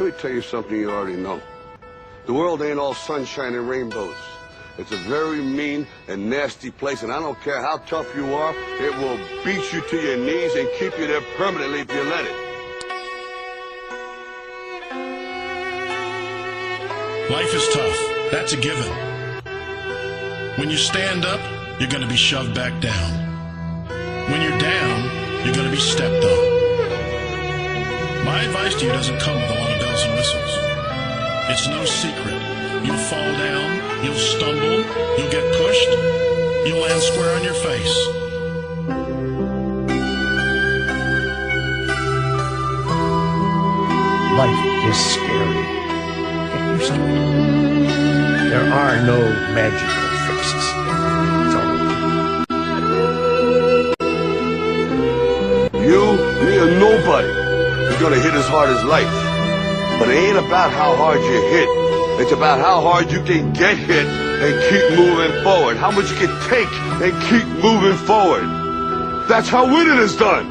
Let me tell you something you already know. The world ain't all sunshine and rainbows. It's a very mean and nasty place, and I don't care how tough you are, it will beat you to your knees and keep you there permanently if you let it. Life is tough. That's a given. When you stand up, you're going to be shoved back down. When you're down, you're going to be stepped on. My advice to you doesn't come with a lot of bells and whistles. It's no secret. You'll fall down, you'll stumble, you'll get pushed, you'll land square on your face. Life is scary. Get used to it. There are no magical fixes. It's all You, me, or nobody is going to hit as hard as life. But it ain't about how hard you hit. It's about how hard you can get hit and keep moving forward. How much you can take and keep moving forward. That's how winning is done.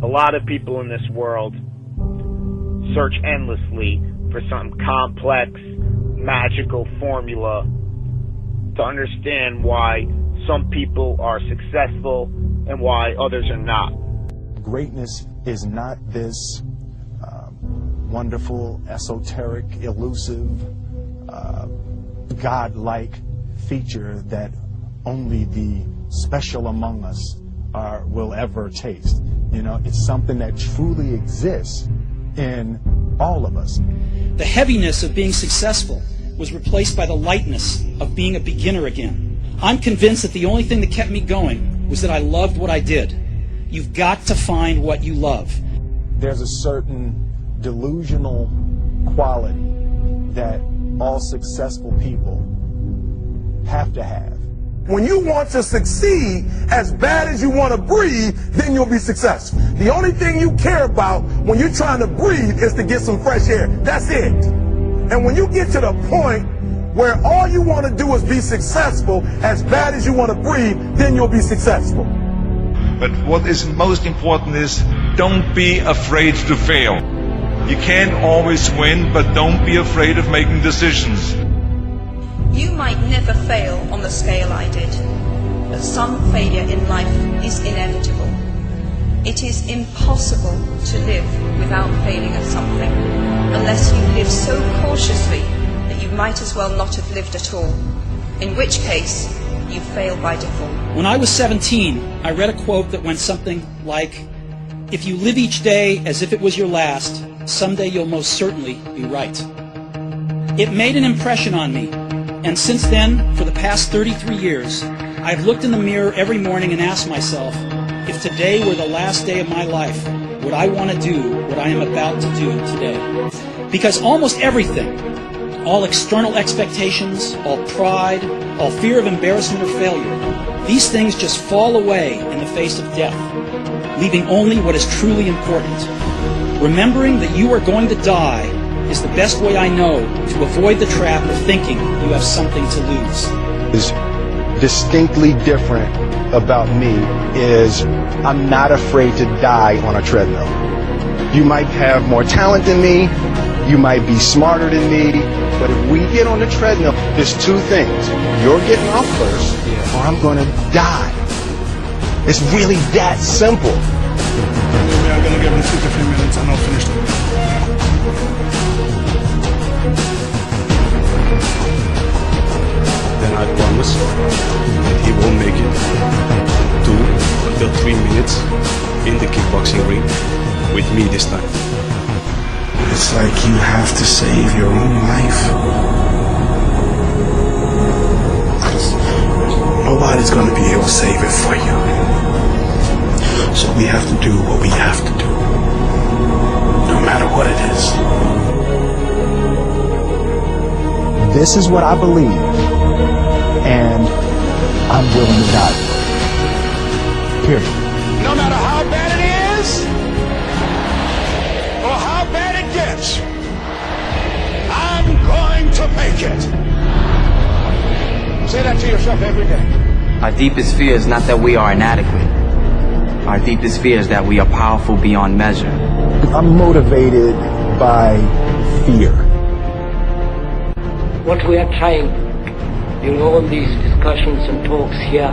A lot of people in this world search endlessly for some complex, magical formula to understand why some people are successful and why others are not. Greatness is not this wonderful, esoteric, elusive, God-like feature that only the special among us will ever taste. You know, it's something that truly exists in all of us. The heaviness of being successful was replaced by the lightness of being a beginner again. I'm convinced that the only thing that kept me going was that I loved what I did. You've got to find what you love. There's a certain delusional quality that all successful people have to have. When you want to succeed as bad as you want to breathe, then you'll be successful. The only thing you care about when you're trying to breathe is to get some fresh air. That's it. And when you get to the point where all you want to do is be successful as bad as you want to breathe, then you'll be successful. But what is most important is don't be afraid to fail. You can't always win, but don't be afraid of making decisions. You might never fail on the scale I did, but some failure in life is inevitable. It is impossible to live without failing at something, unless you live so cautiously that you might as well not have lived at all, in which case you fail by default. When I was 17, I read a quote that went something like, "If you live each day as if it was your last, someday you'll most certainly be right." It made an impression on me, and since then, for the past 33 years, I've looked in the mirror every morning and asked myself, if today were the last day of my life, would I want to do what I am about to do today? Because almost everything, all external expectations, all pride, all fear of embarrassment or failure, these things just fall away in the face of death, leaving only what is truly important. Remembering that you are going to die is the best way I know to avoid the trap of thinking you have something to lose. Is distinctly different about me is I'm not afraid to die on a treadmill. You might have more talent than me, you might be smarter than me, but if we get on the treadmill, there's two things. You're getting off first, or I'm going to die. It's really that simple. We are going to give them 2 to 3 minutes and I'll finish them. Then I promise that he will make it 2 until 3 minutes in the kickboxing ring with me this time. It's like you have to save your own life. Nobody's going to be able to save it for you. So we have to do what we have to do, no matter what it is. This is what I believe, and I'm willing to die. Period. No matter how bad it is, or how bad it gets, I'm going to make it. Say that to yourself every day. Our deepest fear is not that we are inadequate. Our deepest fear is that we are powerful beyond measure. I'm motivated by fear. What we are trying in all these discussions and talks here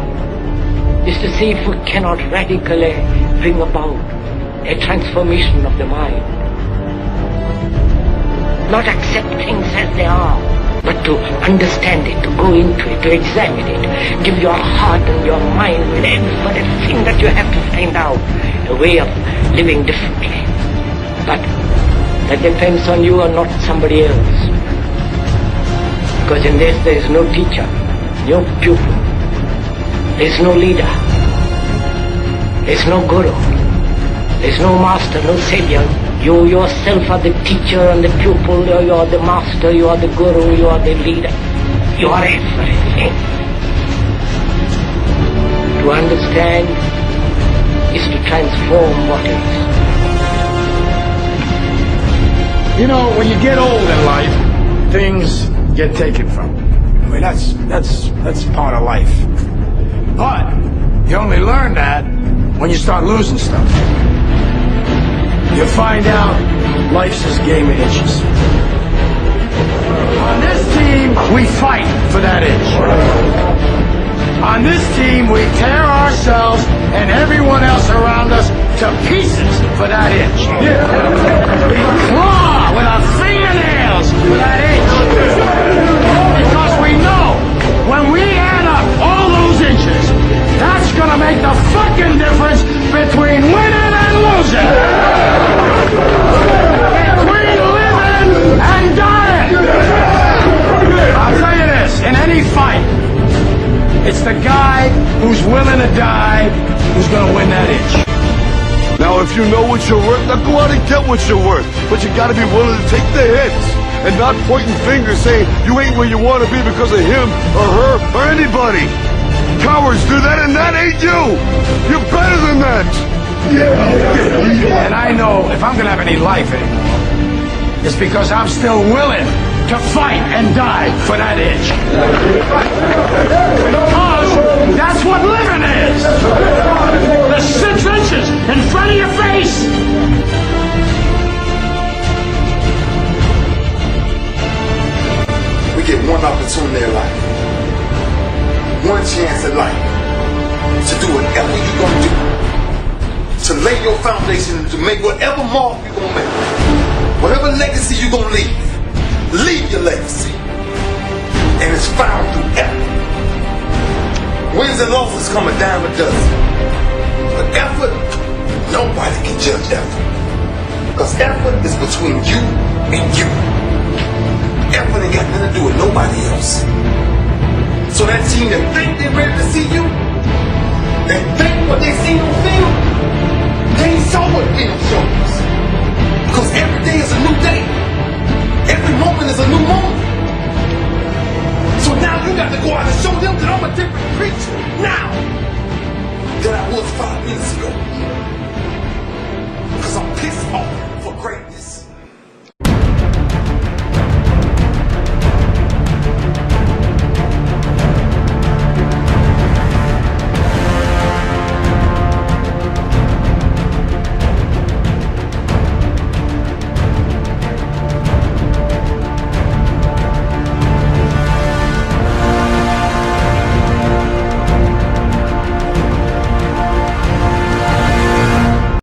is to see if we cannot radically bring about a transformation of the mind. Not accept things as they are, but to understand it, to go into it, to examine it, give your heart and your mind with everything that you have to find out a way of living differently. But that depends on you and not somebody else. Because in this there is no teacher, no pupil, there is no leader, there is no guru, there is no master, no savior. You yourself are the teacher and the pupil, you are the master, you are the guru, you are the leader. You are everything. To understand is to transform what is. You know, when you get old in life, things get taken from you. I mean, that's part of life. But you only learn that when you start losing stuff. You find out life's this game of inches. On this team, we fight for that inch. On this team, we tear ourselves and everyone else around us to pieces for that inch. We claw with our fingernails for that inch. Because we know when we add up all those inches, that's gonna make the fucking difference between winning and losing. Between living and dying. I'll tell you this, in any fight, it's the guy who's willing to die who's gonna win that inch. Now, if you know what you're worth, now go out and get what you're worth. But you gotta be willing to take the hits and not pointing fingers saying you ain't where you want to be because of him or her or anybody. Cowards do that, and that ain't you. You're better than that. Yeah. And I know if I'm gonna have any life anymore, it's because I'm still willing to fight and die for that itch. Because that's what living is. The 6 inches in front of your face. We get one opportunity in life, one chance in life to do whatever you're gonna do, to lay your foundation, to make whatever mark you're gonna make, whatever legacy you're gonna leave your legacy, and it's found through effort. Wins and losses come a dime a dozen, but effort, nobody can judge effort, because effort is between you and you. Effort ain't got nothing to do with nobody else. So that team that think they're ready to see you, and think what they see on film,